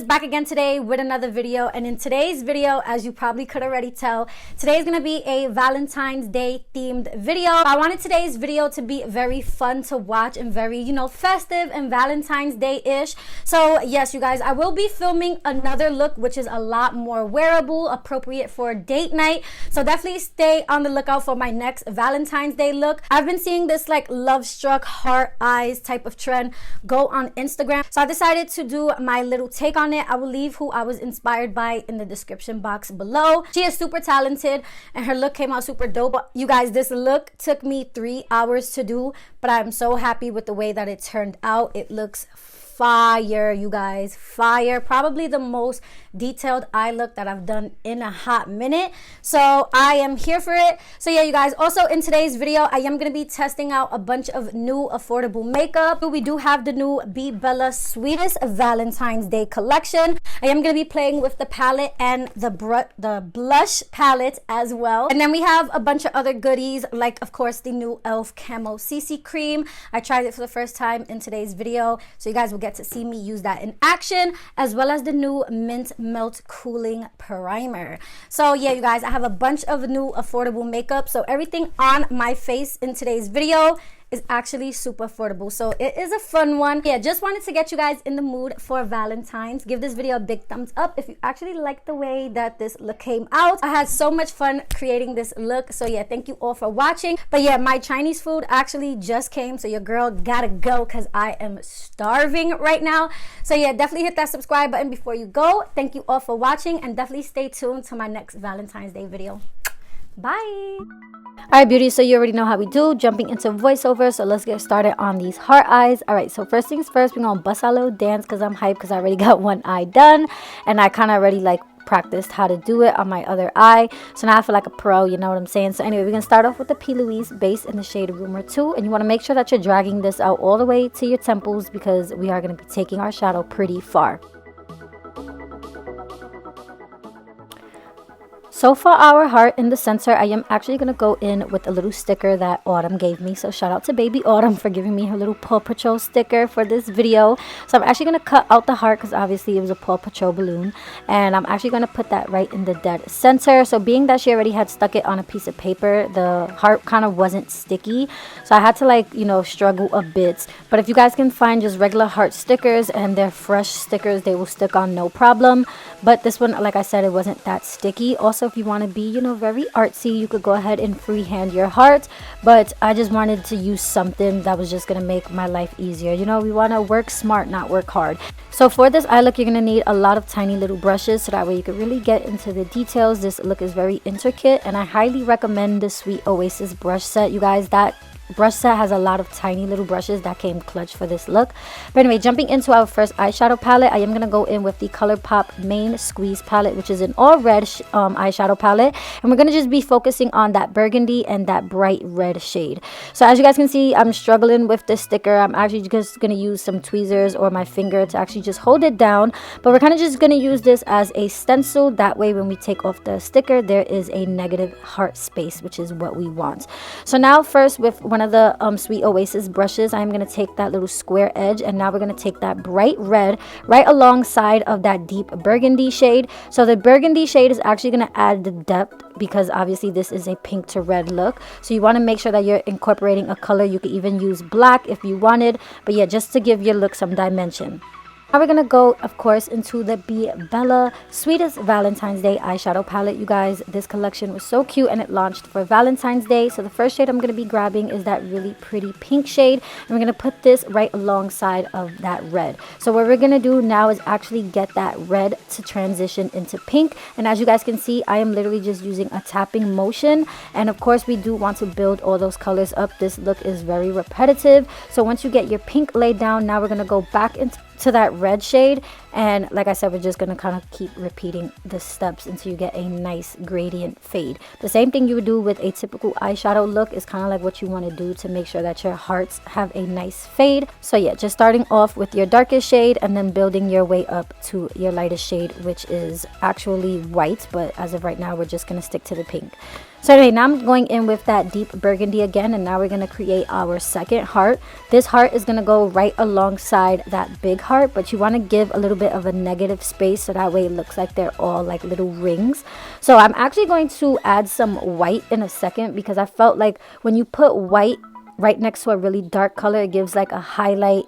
Back again today with another video, and in today's video, as you probably could already tell, today is going to be a Valentine's Day themed video. I wanted today's video to be very fun to watch and very, you know, festive and Valentine's Day-ish. So yes, you guys, I will be filming another look which is a lot more wearable, appropriate for date night. So definitely stay on the lookout for my next Valentine's Day look. I've been seeing this like love struck heart eyes type of trend go on Instagram, so I decided to do my little take on it. I will leave who I was inspired by in the description box below. She is super talented and her look came out super dope. You guys, this look took me 3 hours to do, but I'm so happy with the way that it turned out. It looks fire, you guys, fire. Probably the most detailed eye look that I've done in a hot minute, so I am here for it. So yeah, you guys, also in today's video I am going to be testing out a bunch of new affordable makeup. We do have the new bebella Sweetest Valentine's Day collection. I am going to be playing with the palette and the blush palette as well, and then we have a bunch of other goodies, like of course the new elf camo CC cream. I tried it for the first time in today's video, so you guys will get to see me use that in action, as well as the new mint melt cooling primer. So yeah, you guys, I have a bunch of new affordable makeup, so everything on my face in today's video is actually super affordable, so it is a fun one. Yeah, just wanted to get you guys in the mood for Valentine's. Give this video a big thumbs up if you actually like the way that this look came out. I had so much fun creating this look, so yeah, thank you all for watching. But yeah, my Chinese food actually just came, so your girl gotta go because I am starving right now. So yeah, definitely hit that subscribe button before you go. Thank you all for watching, and definitely stay tuned to my next Valentine's Day video. Bye. Alright, beauty, so you already know how we do, jumping into voiceover, so let's get started on these heart eyes. Alright, so first things first, we're gonna bust our little dance because I'm hyped because I already got one eye done, and I kind of already like practiced how to do it on my other eye, so now I feel like a pro, you know what I'm saying? So anyway, we're gonna start off with the Plouise base in the shade Rumor 2, and you want to make sure that you're dragging this out all the way to your temples because we are going to be taking our shadow pretty far. So for our heart in the center, I am actually going to go in with a little sticker that Autumn gave me. So shout out to baby Autumn for giving me her little Paw Patrol sticker for this video. So I'm actually going to cut out the heart because obviously it was a Paw Patrol balloon. And I'm actually going to put that right in the dead center. So being that she already had stuck it on a piece of paper, the heart kind of wasn't sticky. So I had to like, you know, struggle a bit. But if you guys can find just regular heart stickers and they're fresh stickers, they will stick on no problem. But this one, like I said, it wasn't that sticky. Also, if you want to be, you know, very artsy, you could go ahead and freehand your heart, but I just wanted to use something that was just going to make my life easier. You know, we want to work smart, not work hard. So for this eye look, you're going to need a lot of tiny little brushes, so that way you can really get into the details. This look is very intricate, and I highly recommend the Sweet Oasis brush set. You guys, that brush set has a lot of tiny little brushes that came clutch for this look. But anyway, jumping into our first eyeshadow palette, I am going to go in with the ColourPop Main Squeeze palette, which is an all red eyeshadow palette, and we're going to just be focusing on that burgundy and that bright red shade. So as you guys can see, I'm struggling with this sticker. I'm actually just going to use some tweezers or my finger to actually just hold it down, but we're kind of just going to use this as a stencil. That way when we take off the sticker, there is a negative heart space, which is what we want. So now first, with one of the Sweet Oasis brushes, I'm going to take that little square edge, and now we're going to take that bright red right alongside of that deep burgundy shade. So the burgundy shade is actually going to add the depth, because obviously this is a pink to red look, so you want to make sure that you're incorporating a color. You could even use black if you wanted, but yeah, just to give your look some dimension. Now we're going to go, of course, into the bebella Sweetest Valentine's Day eyeshadow palette. You guys, this collection was so cute and it launched for Valentine's Day. So the first shade I'm going to be grabbing is that really pretty pink shade, and we're going to put this right alongside of that red. So what we're going to do now is actually get that red to transition into pink, and as you guys can see, I am literally just using a tapping motion. And of course, we do want to build all those colors up. This look is very repetitive, so once you get your pink laid down, now we're going to go back into to that red shade. And like I said, we're just going to kind of keep repeating the steps until you get a nice gradient fade. The same thing you would do with a typical eyeshadow look is kind of like what you want to do to make sure that your hearts have a nice fade. So yeah, just starting off with your darkest shade and then building your way up to your lightest shade, which is actually white, but as of right now we're just going to stick to the pink. So anyway, now I'm going in with that deep burgundy again, and now we're going to create our second heart. This heart is going to go right alongside that big heart, but you want to give a little bit of a negative space so that way it looks like they're all like little rings. So I'm actually going to add some white in a second, because I felt like when you put white right next to a really dark color, it gives like a highlight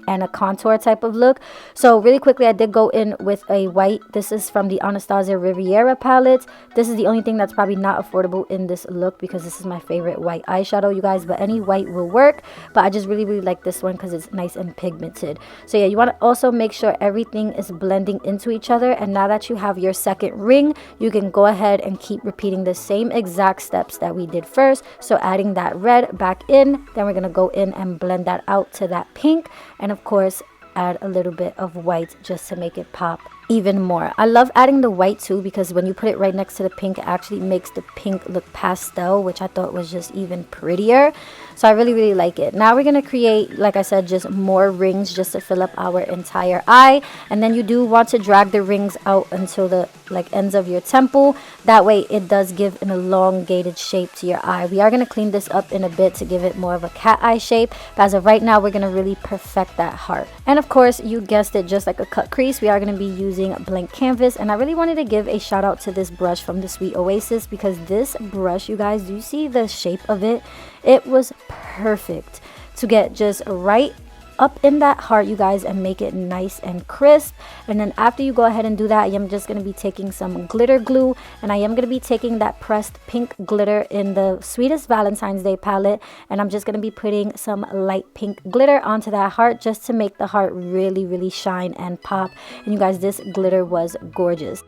and a contour type of look. So really quickly, I did go in with a white. This is from the Anastasia Riviera palette. This is the only thing that's probably not affordable in this look, because this is my favorite white eyeshadow, you guys, but any white will work. But I just really like this one because it's nice and pigmented. So yeah, you want to also make sure everything is blending into each other. And now that you have your second ring, you can go ahead and keep repeating the same exact steps that we did first. So adding that red back in, then we're going to go in and blend that out to that pink, and of course add a little bit of white just to make it pop even more. I love adding the white too, because when you put it right next to the pink, it actually makes the pink look pastel, which I thought was just even prettier. So I really like it. Now we're going to create, like I said, just more rings just to fill up our entire eye. And then you do want to drag the rings out until the ends of your temple. That way it does give an elongated shape to your eye. We are going to clean this up in a bit to give it more of a cat eye shape, but as of right now, we're going to really perfect that heart. And of course, you guessed it, just like a cut crease, we are going to be using blank canvas. And I really wanted to give a shout out to this brush from the Sweet Oasis, because this brush, you guys, do you see the shape of it? It was perfect to get just right up in that heart, you guys, and make it nice and crisp. And then after you go ahead and do that, I am just going to be taking some glitter glue, and I am going to be taking that pressed pink glitter in the Sweetest Valentine's Day palette, and I'm just going to be putting some light pink glitter onto that heart just to make the heart really shine and pop. And you guys, this glitter was gorgeous.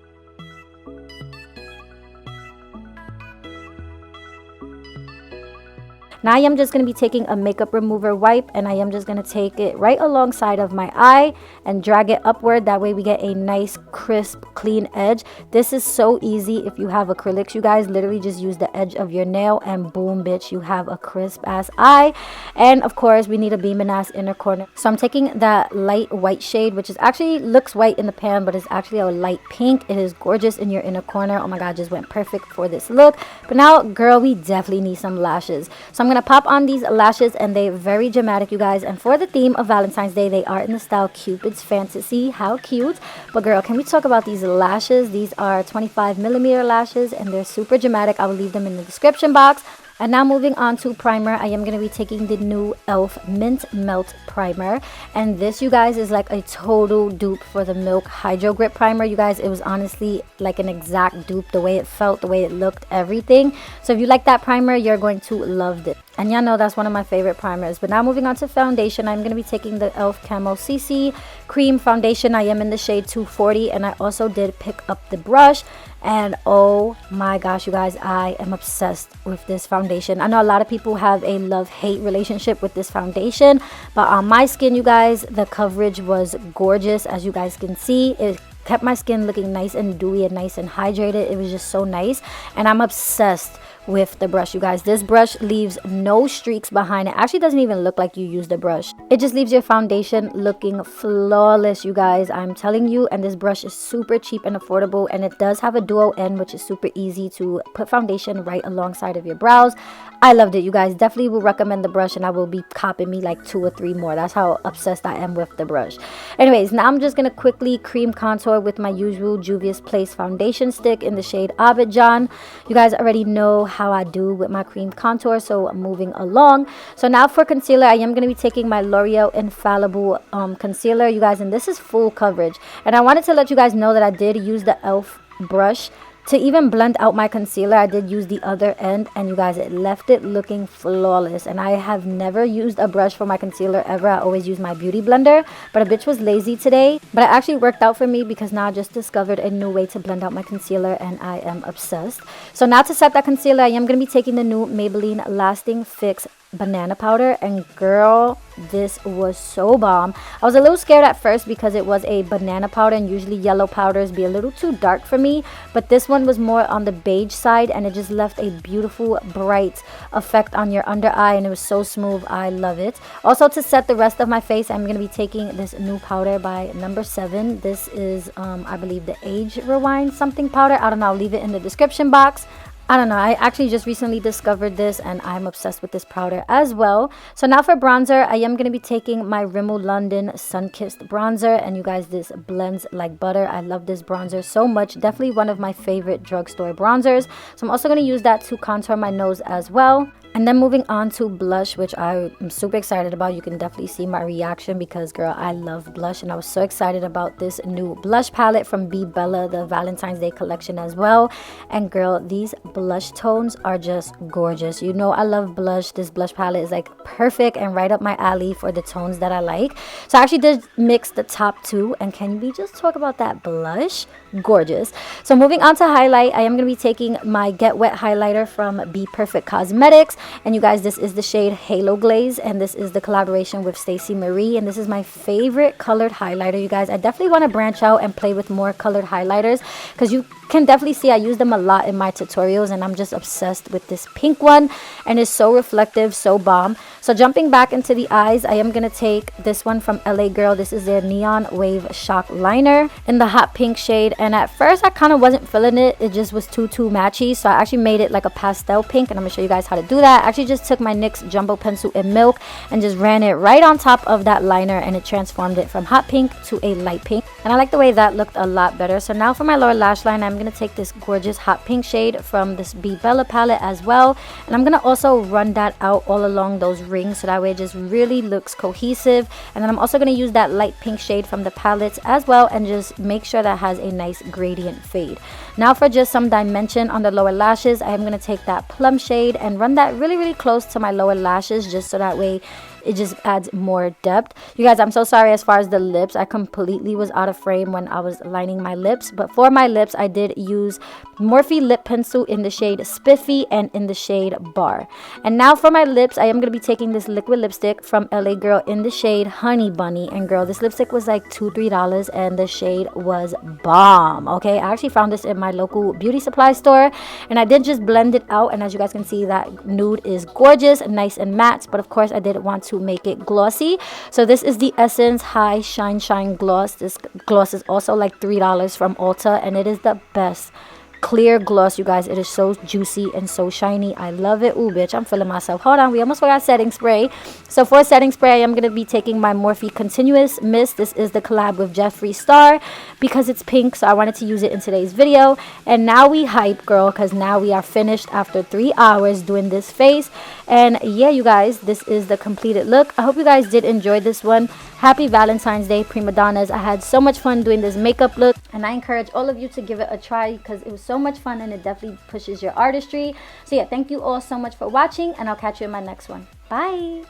Now I am just going to be taking a makeup remover wipe, and I am just going to take it right alongside of my eye and drag it upward. That way we get a nice crisp clean edge. This is so easy if you have acrylics, you guys. Literally just use the edge of your nail and boom, bitch, you have a crisp ass eye. And of course we need a beaming ass inner corner. So I'm taking that light white shade, which is actually looks white in the pan, but it's actually a light pink. It is gorgeous in your inner corner. Oh my god, just went perfect for this look. But now, girl, we definitely need some lashes. So I'm gonna pop on these lashes, and they're very dramatic, you guys, and for the theme of Valentine's Day, they are in the style Cupid's Fantasy. How cute. But girl, can we talk about these lashes? These are 25mm lashes, and they're super dramatic. I will leave them in the description box. And now moving on to primer, I am going to be taking the new e.l.f. Mint Melt Primer. And this, you guys, is like a total dupe for the Milk Hydro Grip Primer. You guys, it was honestly like an exact dupe. The way it felt, the way it looked, everything. So if you like that primer, you're going to love this. And y'all know that's one of my favorite primers. But now moving on to foundation, I'm going to be taking the e.l.f. Camo CC Cream Foundation. I am in the shade 240, and I also did pick up the brush. And oh my gosh, you guys, I am obsessed with this foundation. I know a lot of people have a love-hate relationship with this foundation, but on my skin, you guys, the coverage was gorgeous. As you guys can see, it kept my skin looking nice and dewy and nice and hydrated. It was just so nice, and I'm obsessed with the brush, you guys. This brush leaves no streaks behind. It actually doesn't even look like you used the brush. It just leaves your foundation looking flawless, you guys. I'm telling you. And this brush is super cheap and affordable, and it does have a duo end, which is super easy to put foundation right alongside of your brows. I loved it, you guys. Definitely will recommend the brush, and I will be copping me like 2 or 3 more. That's how obsessed I am with the brush. Anyways, now I'm just gonna quickly cream contour with my usual Juvia's Place foundation stick in the shade Abidjan. You guys already know how I do with my cream contour, so I'm moving along. So now for concealer, I am going to be taking my L'Oreal Infallible concealer, you guys, and this is full coverage. And I wanted to let you guys know that I did use the e.l.f. brush to even blend out my concealer. I did use the other end, and you guys, it left it looking flawless. And I have never used a brush for my concealer ever. I always use my beauty blender, but a bitch was lazy today. But it actually worked out for me, because now I just discovered a new way to blend out my concealer, and I am obsessed. So now to set that concealer, I am going to be taking the new Maybelline Lasting Fix banana powder, and girl, this was so bomb. I was a little scared at first because it was a banana powder, and usually yellow powders be a little too dark for me, but this one was more on the beige side, and it just left a beautiful bright effect on your under eye, and it was so smooth. I love it. Also, to set the rest of my face, I'm going to be taking this new powder by number 7. This is I believe the Age Rewind something powder. I don't know, I'll leave it in the description box. I don't know, I actually just recently discovered this and I'm obsessed with this powder as well. So now for bronzer, I am going to be taking my Rimmel London Sun-Kissed bronzer, and you guys, this blends like butter. I love this bronzer so much. Definitely one of my favorite drugstore bronzers. So I'm also going to use that to contour my nose as well. And then moving on to blush, which I am super excited about. You can definitely see my reaction because, girl, I love blush. And I was so excited about this new blush palette from bebella, the Valentine's Day collection as well. And, girl, these blush tones are just gorgeous. You know I love blush. This blush palette is, like, perfect and right up my alley for the tones that I like. So I actually did mix the top 2. And can we just talk about that blush? Gorgeous. So moving on to highlight, I am going to be taking my Get Wet highlighter from bperfect Cosmetics. And you guys, this is the shade Haloglaze, and this is the collaboration with Stacey Marie, and this is my favorite colored highlighter. You guys, I definitely want to branch out and play with more colored highlighters because you can definitely see I use them a lot in my tutorials, and I'm just obsessed with this pink one, and it's so reflective, so bomb. So jumping back into the eyes, I am going to take this one from LA Girl. This is their Neon Wave Shock Liner in the hot pink shade, and at first I kind of wasn't feeling it. It just was too matchy, so I actually made it like a pastel pink, and I'm going to show you guys how to do that. I actually just took my NYX Jumbo Pencil in Milk and just ran it right on top of that liner, and it transformed it from hot pink to a light pink, and I like the way that looked a lot better. So now for my lower lash line, I'm going to take this gorgeous hot pink shade from this bebella palette as well, and I'm going to also run that out all along those rings so that way it just really looks cohesive. And then I'm also going to use that light pink shade from the palettes as well and just make sure that has a nice gradient fade. Now for just some dimension on the lower lashes, I am going to take that plum shade and run that really close to my lower lashes just so that way it just adds more depth. You guys, I'm so sorry as far as the lips. I completely was out of frame when I was lining my lips. But for my lips, I did use Morphe lip pencil in the shade Spiffy and in the shade Bar. And now for my lips, I am going to be taking this liquid lipstick from LA Girl in the shade Honey Bunny. And girl, this lipstick was like $2-3 and the shade was bomb. Okay, I actually found this in my local beauty supply store. And I did just blend it out. And as you guys can see, that nude is gorgeous, nice and matte. But of course, I did want to make it glossy. So this is the Essence High Shine Gloss. This gloss is also like $3 from Ulta, and it is the best clear gloss, you guys. It is so juicy and so shiny. I love it. Ooh, bitch, I'm feeling myself. Hold on, we almost forgot setting spray. So for setting spray, I am going to be taking my Morphe Continuous Mist. This is the collab with Jeffree Star because it's pink, so I wanted to use it in today's video. And now we hype, girl, because now we are finished after 3 hours doing this face. And yeah, you guys, this is the completed look. I hope you guys did enjoy this one. Happy Valentine's Day, prima donnas. I had so much fun doing this makeup look, and I encourage all of you to give it a try because it was so much fun and it definitely pushes your artistry. So yeah, thank you all so much for watching, and I'll catch you in my next one. Bye.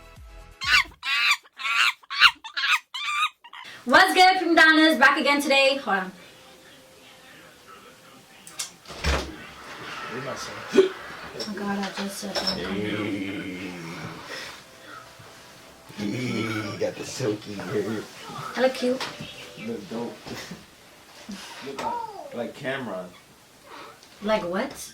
What's good, prima donnas? Back again today. Hold on. Oh god, I just said that. You got the silky hair. I look cute. Look dope. Look like Cameron. Like what?